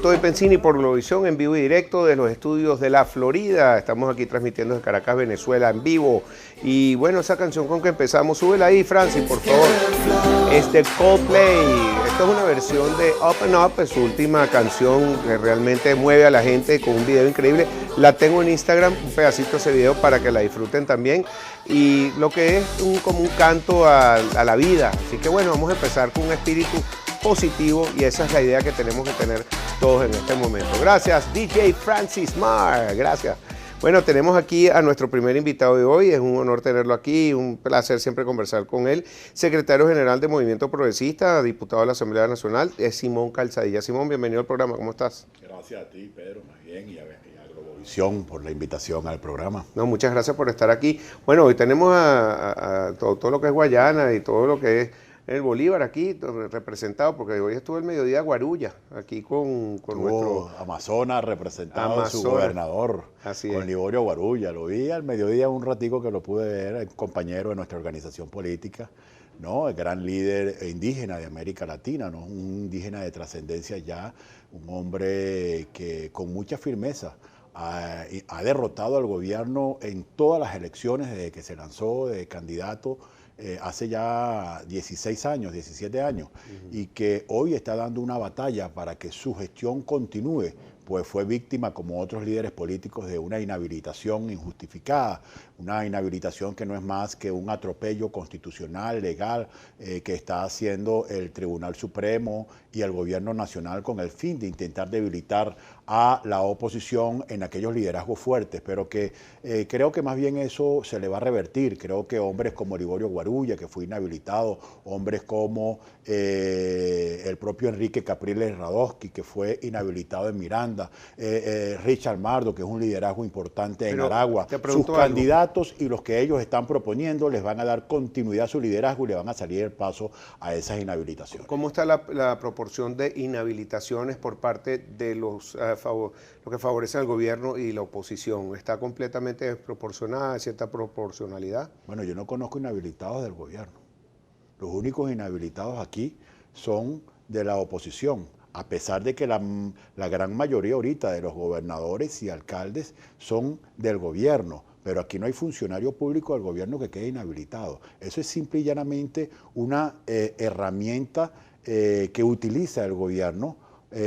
Alberto de Pensini por Globovisión en vivo y directo de los estudios de la Florida. Estamos aquí transmitiendo desde Caracas, Venezuela, en vivo. Y bueno, esa canción con que empezamos, súbela ahí, Francis, por favor. Es de Coldplay. Esto es una versión de Up and Up, es su última canción que realmente mueve a la gente con un video increíble. La tengo en Instagram, un pedacito de ese video para que la disfruten también. Y lo que es como un canto a la vida. Así que bueno, vamos a empezar con un espíritu positivo y esa es la idea que tenemos que tener todos en este momento. Gracias, DJ Francis Mar. Gracias. Bueno, tenemos aquí a nuestro primer invitado de hoy. Es un honor tenerlo aquí, un placer siempre conversar con él. Secretario General de Movimiento Progresista, diputado de la Asamblea Nacional, es Simón Calzadilla. Simón, bienvenido al programa. ¿Cómo estás? Gracias a ti, Pedro, más bien, y a Globovisión por la invitación al programa. No, muchas gracias por estar aquí. Bueno, hoy tenemos a todo lo que es Guayana y todo lo que es el Bolívar aquí representado, porque hoy estuvo el mediodía Guarulla, aquí con nuestro Amazonas representado, su gobernador, con Liborio Guarulla. Lo vi al mediodía un ratico que lo pude ver, el compañero de nuestra organización política, ¿no? El gran líder indígena de América Latina, ¿no? Un indígena de trascendencia ya, un hombre que con mucha firmeza ha derrotado al gobierno en todas las elecciones desde que se lanzó de candidato hace ya 16 años, 17 años, y que hoy está dando una batalla para que su gestión continúe, pues fue víctima, como otros líderes políticos, de una inhabilitación injustificada, una inhabilitación que no es más que un atropello constitucional, legal, que está haciendo el Tribunal Supremo y el Gobierno Nacional con el fin de intentar debilitar a la oposición en aquellos liderazgos fuertes, pero que creo que más bien eso se le va a revertir. Creo que hombres como Liborio Guarulla, que fue inhabilitado, hombres como el propio Enrique Capriles Radosky, que fue inhabilitado en Miranda, Richard Mardo, que es un liderazgo importante en Aragua, sus candidatos y los que ellos están proponiendo les van a dar continuidad a su liderazgo y le van a salir el paso a esas inhabilitaciones. ¿Cómo está la proporción de inhabilitaciones por parte de los que favorecen al gobierno y la oposición? ¿Está completamente desproporcionada, cierta proporcionalidad? Bueno, yo no conozco inhabilitados del gobierno. Los únicos inhabilitados aquí son de la oposición, a pesar de que la gran mayoría ahorita de los gobernadores y alcaldes son del gobierno, pero aquí no hay funcionario público del gobierno que quede inhabilitado. Eso es simple y llanamente una herramienta que utiliza el gobierno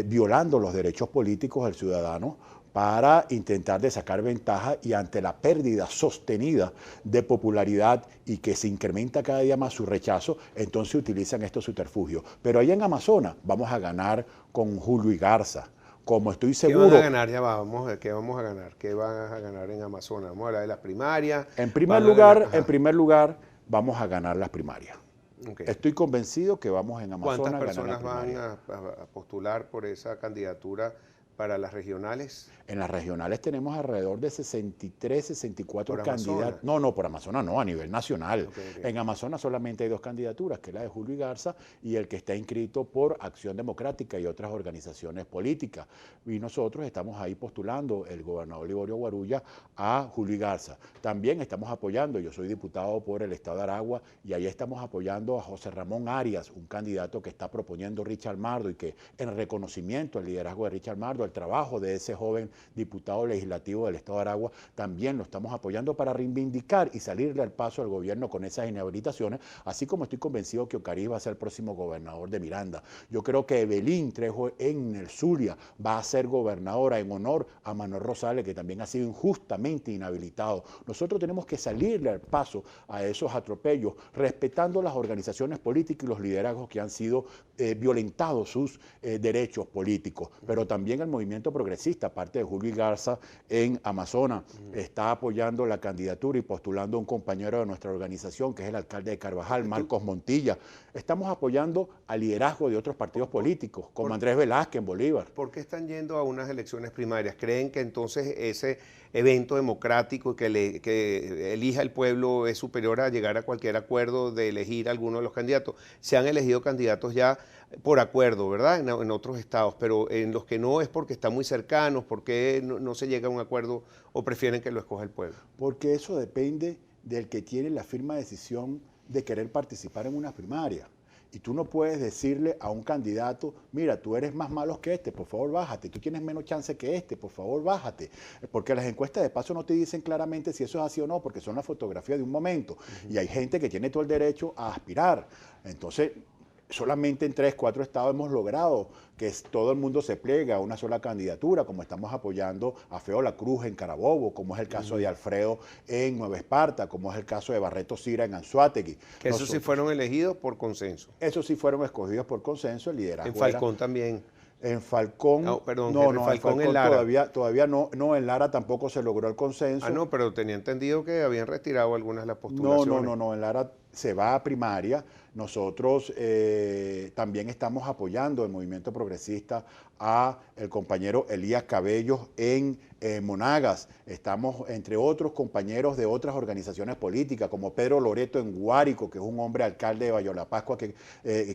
violando los derechos políticos del ciudadano para intentar de sacar ventaja y ante la pérdida sostenida de popularidad y que se incrementa cada día más su rechazo, entonces utilizan estos subterfugios. Pero ahí en Amazonas vamos a ganar con Julio y Garza. Como estoy seguro... ¿Qué van a ganar? Ya va, ¿qué vamos a ganar? ¿Qué van a ganar en Amazonas? Vamos a hablar de las primarias. En primer lugar, vamos a ganar las primarias. Okay. Estoy convencido que vamos en Amazonas a ganar las primarias. ¿Cuántas personas van a postular por esa candidatura para las regionales? En las regionales tenemos alrededor de 63, 64 candidatos. No, por Amazonas no, a nivel nacional. Okay. En Amazonas solamente hay 2 candidaturas, que es la de Julio y Garza y el que está inscrito por Acción Democrática y otras organizaciones políticas. Y nosotros estamos ahí postulando, el gobernador Liborio Guarulla, a Julio y Garza. También estamos apoyando, yo soy diputado por el estado de Aragua, y ahí estamos apoyando a José Ramón Arias, un candidato que está proponiendo Richard Mardo y que en reconocimiento al liderazgo de Richard Mardo, el trabajo de ese joven diputado legislativo del estado de Aragua, también lo estamos apoyando para reivindicar y salirle al paso al gobierno con esas inhabilitaciones, así como estoy convencido que Ocariz va a ser el próximo gobernador de Miranda. Yo creo que Evelyn Trejo en el Zulia va a ser gobernadora en honor a Manuel Rosales, que también ha sido injustamente inhabilitado. Nosotros tenemos que salirle al paso a esos atropellos, respetando las organizaciones políticas y los liderazgos que han sido violentados sus derechos políticos, pero también el movimiento progresista, aparte de Julio y Garza en Amazonas, está apoyando la candidatura y postulando a un compañero de nuestra organización, que es el alcalde de Carvajal, Marcos Montilla. Estamos apoyando al liderazgo de otros partidos políticos, como Andrés Velázquez en Bolívar. ¿Por qué están yendo a unas elecciones primarias? ¿Creen que entonces ese evento democrático que elija el pueblo es superior a llegar a cualquier acuerdo de elegir a alguno de los candidatos? Se han elegido candidatos ya por acuerdo, ¿verdad? En otros estados, pero en los que no es porque están muy cercanos, porque no se llega a un acuerdo o prefieren que lo escoja el pueblo. Porque eso depende del que tiene la firme decisión de querer participar en una primaria. Y tú no puedes decirle a un candidato, mira, tú eres más malo que este, por favor bájate, tú tienes menos chance que este, por favor bájate. Porque las encuestas de paso no te dicen claramente si eso es así o no, porque son la fotografía de un momento. Y hay gente que tiene todo el derecho a aspirar. Entonces, solamente en 3, 4 estados hemos logrado que todo el mundo se pliegue a una sola candidatura, como estamos apoyando a Feo La Cruz en Carabobo, como es el caso de Alfredo en Nueva Esparta, como es el caso de Barreto Sira en Anzoátegui. Que esos sí fueron elegidos por consenso. Esos sí fueron escogidos por consenso, el liderazgo. En Falcón también. En Falcón, no, perdón, en Falcón en Lara. Todavía no, en Lara tampoco se logró el consenso. Ah, no, pero tenía entendido que habían retirado algunas de las postulaciones. No, en Lara se va a primaria. Nosotros también estamos apoyando el movimiento progresista a el compañero Elías Cabellos en Monagas. Estamos, entre otros compañeros de otras organizaciones políticas, como Pedro Loreto en Guárico, que es un hombre alcalde de Bayola Pascua que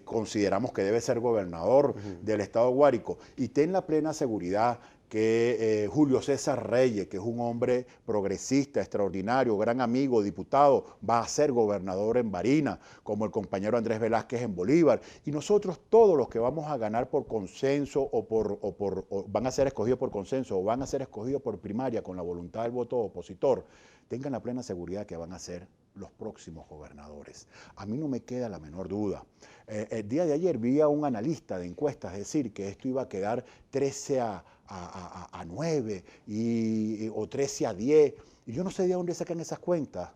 consideramos que debe ser gobernador del estado de Guárico. Y ten la plena seguridad que Julio César Reyes, que es un hombre progresista, extraordinario, gran amigo, diputado, va a ser gobernador en Barinas, como el compañero Andrés Velázquez en Bolívar. Y nosotros, todos los que vamos a ganar por consenso o van a ser escogidos por consenso o van a ser escogidos por primaria con la voluntad del voto opositor, tengan la plena seguridad que van a ser los próximos gobernadores. A mí no me queda la menor duda. El día de ayer vi a un analista de encuestas decir que esto iba a quedar 13 a 9 o 13 a 10. Y yo no sé de dónde sacan esas cuentas,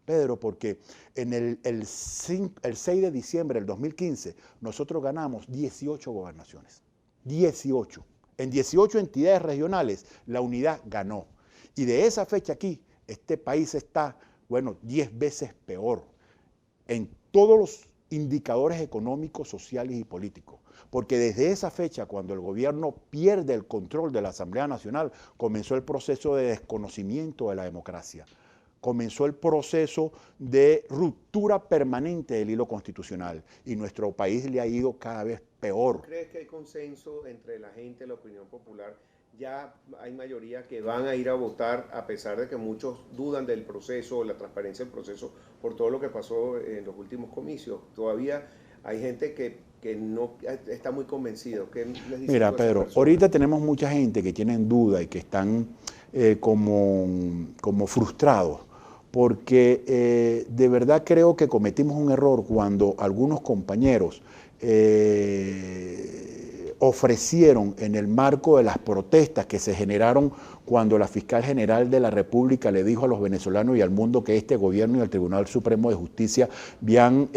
Pedro, porque en el 6 de diciembre del 2015 nosotros ganamos 18 gobernaciones. 18. En 18 entidades regionales la unidad ganó. Y de esa fecha aquí, este país está, 10 veces peor en todos los indicadores económicos, sociales y políticos. Porque desde esa fecha, cuando el gobierno pierde el control de la Asamblea Nacional, comenzó el proceso de desconocimiento de la democracia. Comenzó el proceso de ruptura permanente del hilo constitucional y nuestro país le ha ido cada vez peor. ¿Crees que hay consenso entre la gente, la opinión popular? Ya hay mayoría que van a ir a votar a pesar de que muchos dudan del proceso, la transparencia del proceso, por todo lo que pasó en los últimos comicios. Todavía hay gente que no está muy convencido. ¿Qué les dice? Mira, Pedro, ahorita tenemos mucha gente que tienen duda y que están como frustrados, porque de verdad creo que cometimos un error cuando algunos compañeros ofrecieron en el marco de las protestas que se generaron cuando la fiscal general de la República le dijo a los venezolanos y al mundo que este gobierno y el Tribunal Supremo de Justicia habían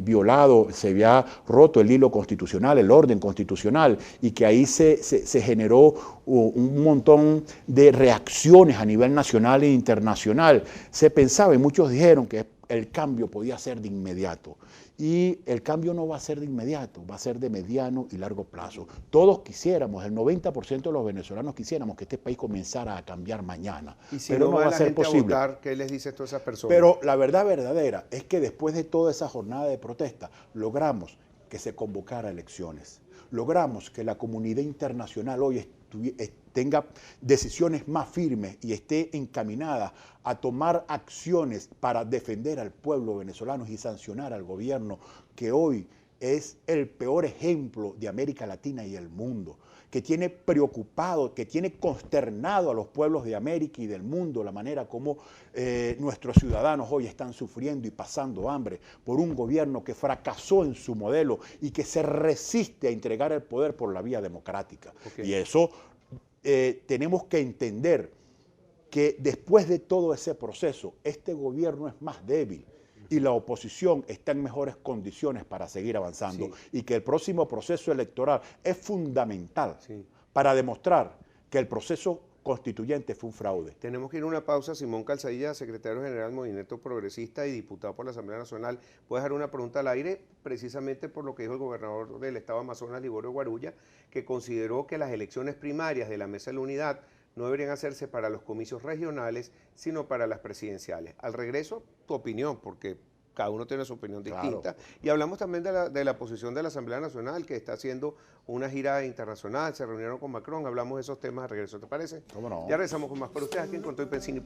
violado, se había roto el hilo constitucional, el orden constitucional, y que ahí se generó un montón de reacciones a nivel nacional e internacional. Se pensaba, y muchos dijeron, que el cambio podía ser de inmediato. Y el cambio no va a ser de inmediato, va a ser de mediano y largo plazo. Todos quisiéramos, el 90% de los venezolanos quisiéramos que este país comenzara a cambiar mañana. Y si pero no va a ser posible. A votar, ¿qué les dice a todas esas personas? Pero la verdad verdadera es que después de toda esa jornada de protesta, logramos que se convocara elecciones. Logramos que la comunidad internacional hoy tenga decisiones más firmes y esté encaminada a tomar acciones para defender al pueblo venezolano y sancionar al gobierno que hoy es el peor ejemplo de América Latina y el mundo, que tiene preocupado, que tiene consternado a los pueblos de América y del mundo la manera como nuestros ciudadanos hoy están sufriendo y pasando hambre por un gobierno que fracasó en su modelo y que se resiste a entregar el poder por la vía democrática. Okay. Y eso tenemos que entender que después de todo ese proceso, este gobierno es más débil y la oposición está en mejores condiciones para seguir avanzando, y que el próximo proceso electoral es fundamental para demostrar que el proceso constituyente fue un fraude. Tenemos que ir a una pausa. Simón Calzadilla, secretario general del Movimiento Progresista y diputado por la Asamblea Nacional, puede dejar una pregunta al aire precisamente por lo que dijo el gobernador del estado de Amazonas, Liborio Guarulla, que consideró que las elecciones primarias de la Mesa de la Unidad no deberían hacerse para los comicios regionales, sino para las presidenciales. Al regreso, tu opinión, porque cada uno tiene su opinión distinta. Claro. Y hablamos también de la posición de la Asamblea Nacional, que está haciendo una gira internacional, se reunieron con Macron, hablamos de esos temas al regreso, ¿te parece? ¿Cómo no? Ya regresamos con más para ustedes aquí en Con Todo y Pensini.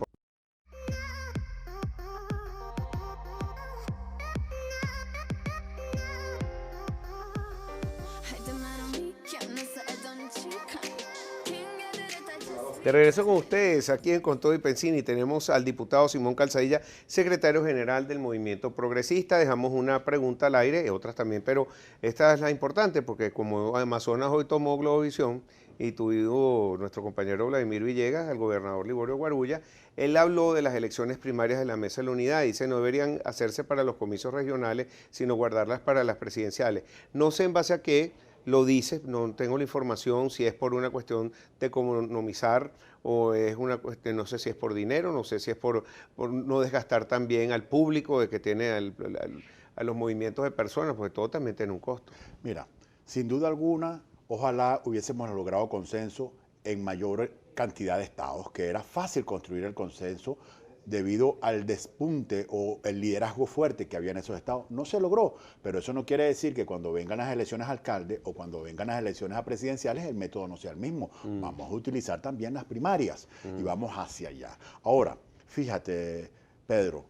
De regreso con ustedes, aquí en Con Todo y Pensini, tenemos al diputado Simón Calzadilla, secretario general del Movimiento Progresista. Dejamos una pregunta al aire, y otras también, pero esta es la importante, porque como Amazonas hoy tomó Globovisión, y tuvo nuestro compañero Vladimir Villegas, el gobernador Liborio Guarulla, él habló de las elecciones primarias de la Mesa de la Unidad. Dice, no deberían hacerse para los comicios regionales, sino guardarlas para las presidenciales. No sé en base a qué lo dice, no tengo la información, si es por una cuestión de economizar o es una cuestión, no sé si es por dinero, no sé si es por no desgastar también al público de que tiene a los movimientos de personas, porque todo también tiene un costo. Mira, sin duda alguna, ojalá hubiésemos logrado consenso en mayor cantidad de estados, que era fácil construir el consenso debido al despunte o el liderazgo fuerte que había en esos estados. No se logró, pero eso no quiere decir que cuando vengan las elecciones a alcalde o cuando vengan las elecciones a presidenciales el método no sea el mismo. Vamos a utilizar también las primarias y vamos hacia allá. Ahora, fíjate, Pedro,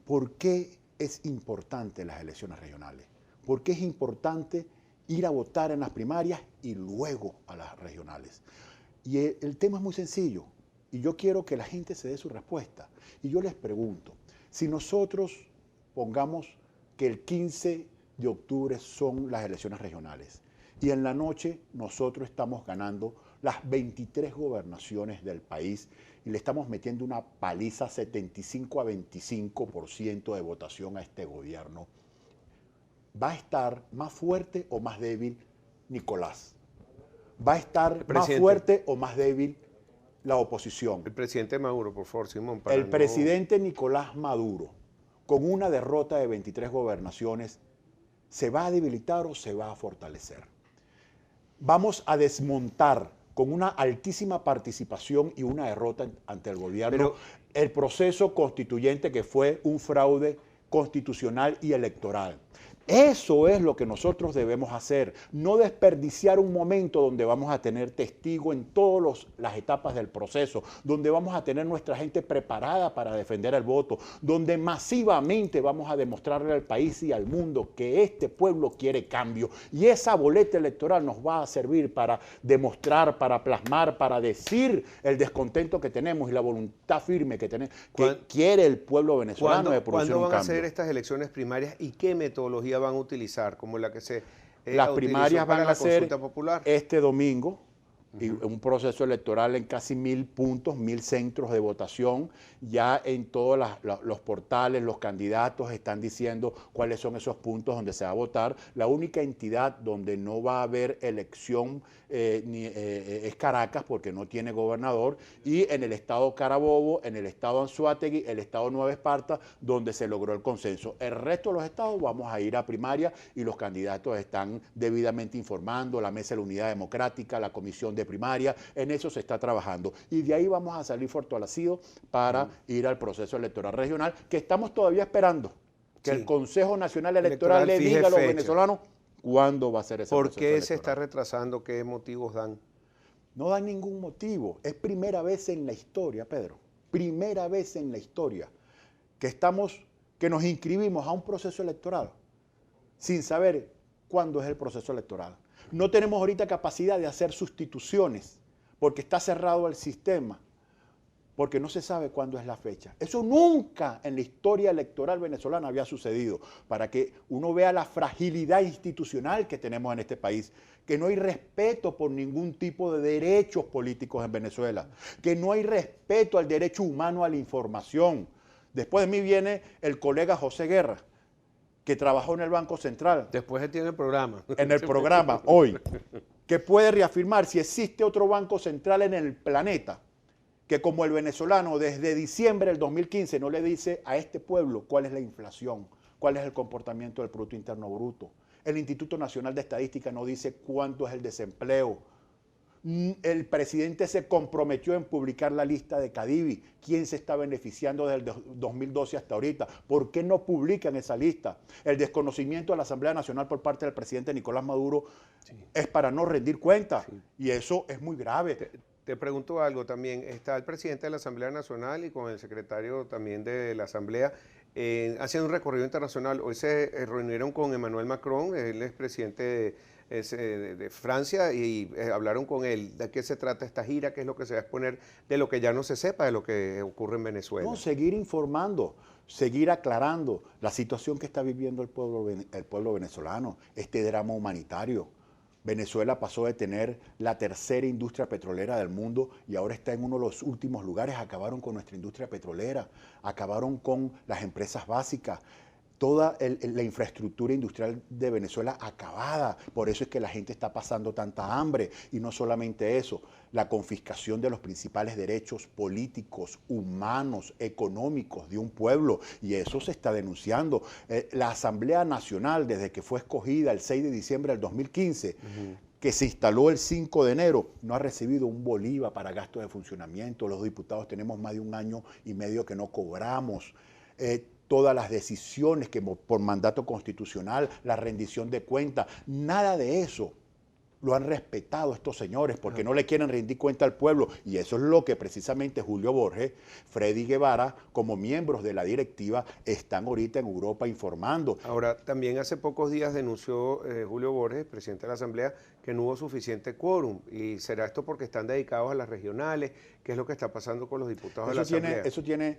¿por qué es importante las elecciones regionales? ¿Por qué es importante ir a votar en las primarias y luego a las regionales? Y el tema es muy sencillo. Y yo quiero que la gente se dé su respuesta. Y yo les pregunto, si nosotros pongamos que el 15 de octubre son las elecciones regionales y en la noche nosotros estamos ganando las 23 gobernaciones del país y le estamos metiendo una paliza 75 a 25% de votación a este gobierno, ¿va a estar más fuerte o más débil Nicolás? ¿Va a estar más fuerte o más débil la oposición? El presidente Maduro, por favor, Simón. El presidente Nicolás Maduro, con una derrota de 23 gobernaciones, ¿se va a debilitar o se va a fortalecer? Vamos a desmontar con una altísima participación y una derrota ante el gobierno el proceso constituyente que fue un fraude constitucional y electoral. Eso es lo que nosotros debemos hacer, no desperdiciar un momento donde vamos a tener testigo en todas las etapas del proceso, donde vamos a tener nuestra gente preparada para defender el voto, donde masivamente vamos a demostrarle al país y al mundo que este pueblo quiere cambio y esa boleta electoral nos va a servir para demostrar, para plasmar, para decir el descontento que tenemos y la voluntad firme que tenemos, que quiere el pueblo venezolano de producir un cambio. ¿Cuándo van a ser estas elecciones primarias y qué metodología van a utilizar, como la que se las primarias van a ser popular? Este domingo, y un proceso electoral en casi 1000 puntos, 1000 centros de votación, ya en todos los portales, los candidatos están diciendo cuáles son esos puntos donde se va a votar. La única entidad donde no va a haber elección es Caracas, porque no tiene gobernador, y en el estado Carabobo, en el estado Anzoátegui, el estado Nueva Esparta, donde se logró el consenso. El resto de los estados vamos a ir a primaria y los candidatos están debidamente informando, la Mesa de la Unidad Democrática, la Comisión de Primaria, en eso se está trabajando. Y de ahí vamos a salir fortalecidos para ir al proceso electoral regional, que estamos todavía esperando que el Consejo Nacional Electoral le diga a los venezolanos cuándo va a ser ese proceso electoral. ¿Por qué se está retrasando? ¿Qué motivos dan? No dan ningún motivo. Es primera vez en la historia, Pedro, primera vez en la historia que nos inscribimos a un proceso electoral sin saber cuándo es el proceso electoral. No tenemos ahorita capacidad de hacer sustituciones porque está cerrado el sistema, porque no se sabe cuándo es la fecha. Eso nunca en la historia electoral venezolana había sucedido, para que uno vea la fragilidad institucional que tenemos en este país, que no hay respeto por ningún tipo de derechos políticos en Venezuela, que no hay respeto al derecho humano a la información. Después de mí viene el colega José Guerra, que trabajó en el Banco Central. Después él tiene el programa. En el programa, hoy, que puede reafirmar si existe otro banco central en el planeta que como el venezolano desde diciembre del 2015 no le dice a este pueblo cuál es la inflación, cuál es el comportamiento del Producto Interno Bruto. El Instituto Nacional de Estadística no dice cuánto es el desempleo. El presidente se comprometió en publicar la lista de Cadivi, quién se está beneficiando desde el 2012 hasta ahorita, ¿por qué no publican esa lista? El desconocimiento de la Asamblea Nacional por parte del presidente Nicolás Maduro es para no rendir cuentas y eso es muy grave. Te pregunto algo también, está el presidente de la Asamblea Nacional y con el secretario también de la Asamblea haciendo un recorrido internacional. Hoy se reunieron con Emmanuel Macron, él es presidente de Francia y hablaron con él. ¿De qué se trata esta gira? ¿Qué es lo que se va a exponer de lo que ya no se sepa de lo que ocurre en Venezuela? No, seguir informando, seguir aclarando la situación que está viviendo el pueblo venezolano, este drama humanitario. Venezuela pasó de tener la tercera industria petrolera del mundo y ahora está en uno de los últimos lugares. Acabaron con nuestra industria petrolera, acabaron con las empresas básicas, toda la infraestructura industrial de Venezuela acabada. Por eso es que la gente está pasando tanta hambre. Y no solamente eso, la confiscación de los principales derechos políticos, humanos, económicos de un pueblo. Y eso se está denunciando. La Asamblea Nacional, desde que fue escogida el 6 de diciembre del 2015, que se instaló el 5 de enero, no ha recibido un bolívar para gastos de funcionamiento. Los diputados tenemos más de 1 año y medio que no cobramos. Todas las decisiones que por mandato constitucional, la rendición de cuentas, nada de eso lo han respetado estos señores porque no le quieren rendir cuenta al pueblo. Y eso es lo que precisamente Julio Borges, Freddy Guevara, como miembros de la directiva, están ahorita en Europa informando. Ahora, también hace pocos días denunció Julio Borges, presidente de la Asamblea, que no hubo suficiente quórum. ¿Y será esto porque están dedicados a las regionales? ¿Qué es lo que está pasando con los diputados de la Asamblea? Eso tiene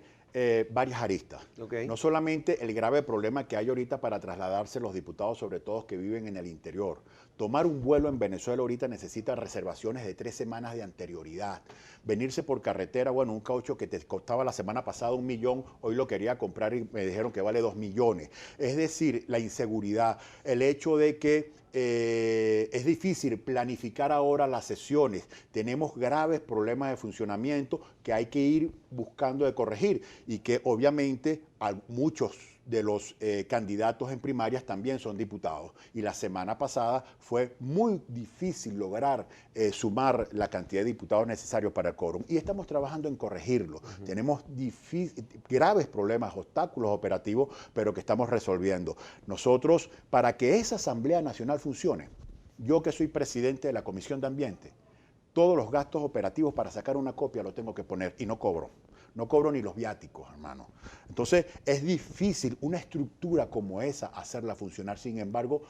varias aristas. Okay. No solamente el grave problema que hay ahorita para trasladarse los diputados, sobre todo que viven en el interior. Tomar un vuelo en Venezuela ahorita necesita reservaciones de 3 semanas de anterioridad. Venirse por carretera, bueno, un caucho que te costaba la semana pasada 1 millón, hoy lo quería comprar y me dijeron que vale 2 millones. Es decir, la inseguridad, el hecho de que es difícil planificar ahora las sesiones. Tenemos graves problemas de funcionamiento que hay que ir buscando de corregir y que obviamente muchos de los candidatos en primarias también son diputados. Y la semana pasada fue muy difícil lograr sumar la cantidad de diputados necesarios para el quórum. Y estamos trabajando en corregirlo. Tenemos graves problemas, obstáculos operativos, pero que estamos resolviendo. Nosotros, para que esa Asamblea Nacional funcione, yo que soy presidente de la Comisión de Ambiente, todos los gastos operativos para sacar una copia lo tengo que poner y no cobro. No cobro ni los viáticos, hermano. Entonces, es difícil una estructura como esa hacerla funcionar. Sin embargo,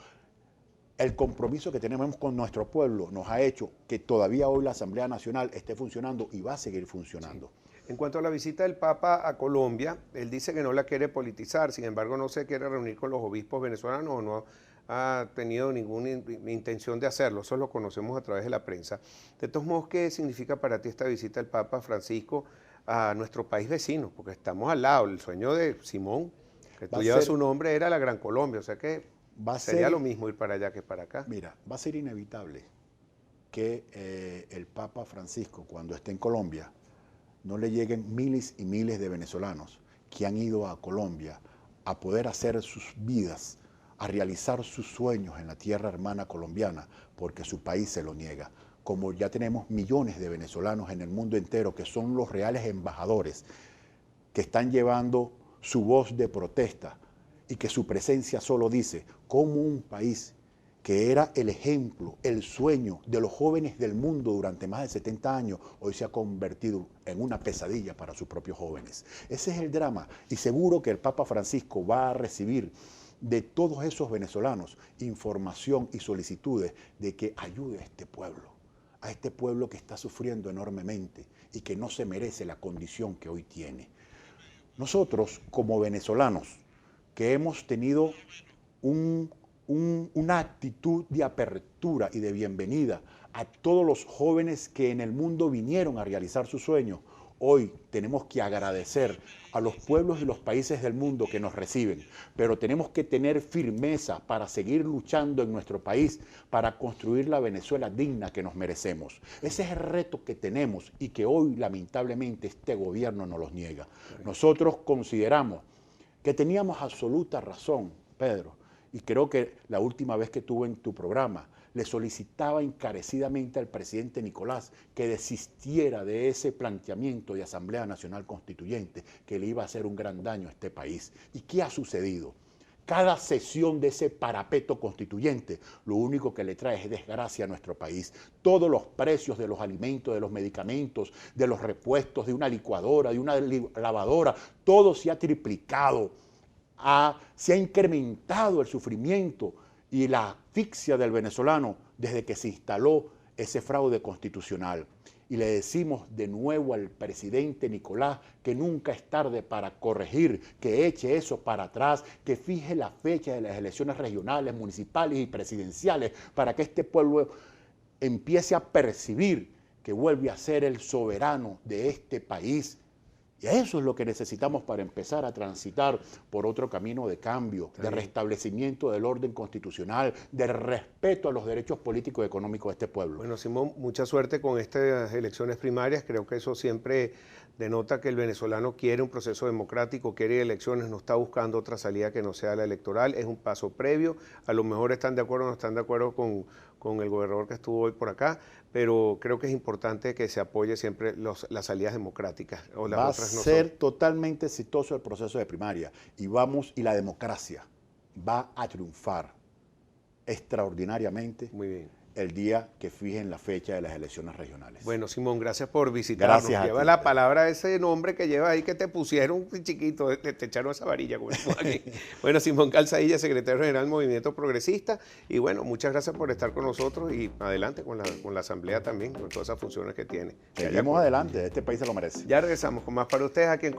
el compromiso que tenemos con nuestro pueblo nos ha hecho que todavía hoy la Asamblea Nacional esté funcionando y va a seguir funcionando. Sí. En cuanto a la visita del Papa a Colombia, él dice que no la quiere politizar, sin embargo no se quiere reunir con los obispos venezolanos o no ha tenido ninguna intención de hacerlo, eso lo conocemos a través de la prensa. De todos modos, ¿qué significa para ti esta visita del Papa Francisco a nuestro país vecino? Porque estamos al lado, el sueño de Simón, que tú llevas su nombre, era la Gran Colombia, o sea que sería lo mismo ir para allá que para acá. Mira, va a ser inevitable que el Papa Francisco, cuando esté en Colombia, no le lleguen miles y miles de venezolanos que han ido a Colombia a poder hacer sus vidas, a realizar sus sueños en la tierra hermana colombiana, porque su país se lo niega. Como ya tenemos millones de venezolanos en el mundo entero que son los reales embajadores, que están llevando su voz de protesta y que su presencia solo dice cómo un país que era el ejemplo, el sueño de los jóvenes del mundo durante más de 70 años, hoy se ha convertido en una pesadilla para sus propios jóvenes. Ese es el drama y seguro que el Papa Francisco va a recibir de todos esos venezolanos información y solicitudes de que ayude a este pueblo que está sufriendo enormemente y que no se merece la condición que hoy tiene. Nosotros, como venezolanos, que hemos tenido una actitud de apertura y de bienvenida a todos los jóvenes que en el mundo vinieron a realizar sus sueños, hoy tenemos que agradecer a los pueblos y los países del mundo que nos reciben, pero tenemos que tener firmeza para seguir luchando en nuestro país para construir la Venezuela digna que nos merecemos. Ese es el reto que tenemos y que hoy lamentablemente este gobierno nos los niega. Nosotros consideramos que teníamos absoluta razón, Pedro, y creo que la última vez que estuve en tu programa le solicitaba encarecidamente al presidente Nicolás que desistiera de ese planteamiento de Asamblea Nacional Constituyente que le iba a hacer un gran daño a este país. ¿Y qué ha sucedido? Cada sesión de ese parapeto constituyente lo único que le trae es desgracia a nuestro país. Todos los precios de los alimentos, de los medicamentos, de los repuestos, de una licuadora, de una lavadora, todo se ha triplicado, se ha incrementado el sufrimiento y la asfixia del venezolano desde que se instaló ese fraude constitucional. Y le decimos de nuevo al presidente Nicolás que nunca es tarde para corregir, que eche eso para atrás, que fije la fecha de las elecciones regionales, municipales y presidenciales para que este pueblo empiece a percibir que vuelve a ser el soberano de este país. Y eso es lo que necesitamos para empezar a transitar por otro camino de cambio, de restablecimiento del orden constitucional, de respeto a los derechos políticos y económicos de este pueblo. Bueno, Simón, mucha suerte con estas elecciones primarias. Creo que eso siempre denota que el venezolano quiere un proceso democrático, quiere elecciones, no está buscando otra salida que no sea la electoral. Es un paso previo. A lo mejor están de acuerdo o no están de acuerdo con el gobernador que estuvo hoy por acá, pero creo que es importante que se apoye siempre las salidas democráticas. O las otras no son. Va a ser totalmente exitoso el proceso de primaria y la democracia va a triunfar extraordinariamente. Muy bien. El día que fijen la fecha de las elecciones regionales. Bueno, Simón, gracias por visitarnos. Gracias a lleva ti. la palabra ese nombre que lleva ahí que te pusieron chiquito, te echaron esa varilla. Como aquí. Bueno, Simón Calzadilla, secretario general del Movimiento Progresista. Y bueno, muchas gracias por estar con nosotros y adelante con la asamblea también, con todas esas funciones que tiene. Seguimos adelante, este país se lo merece. Ya regresamos con más para ustedes aquí en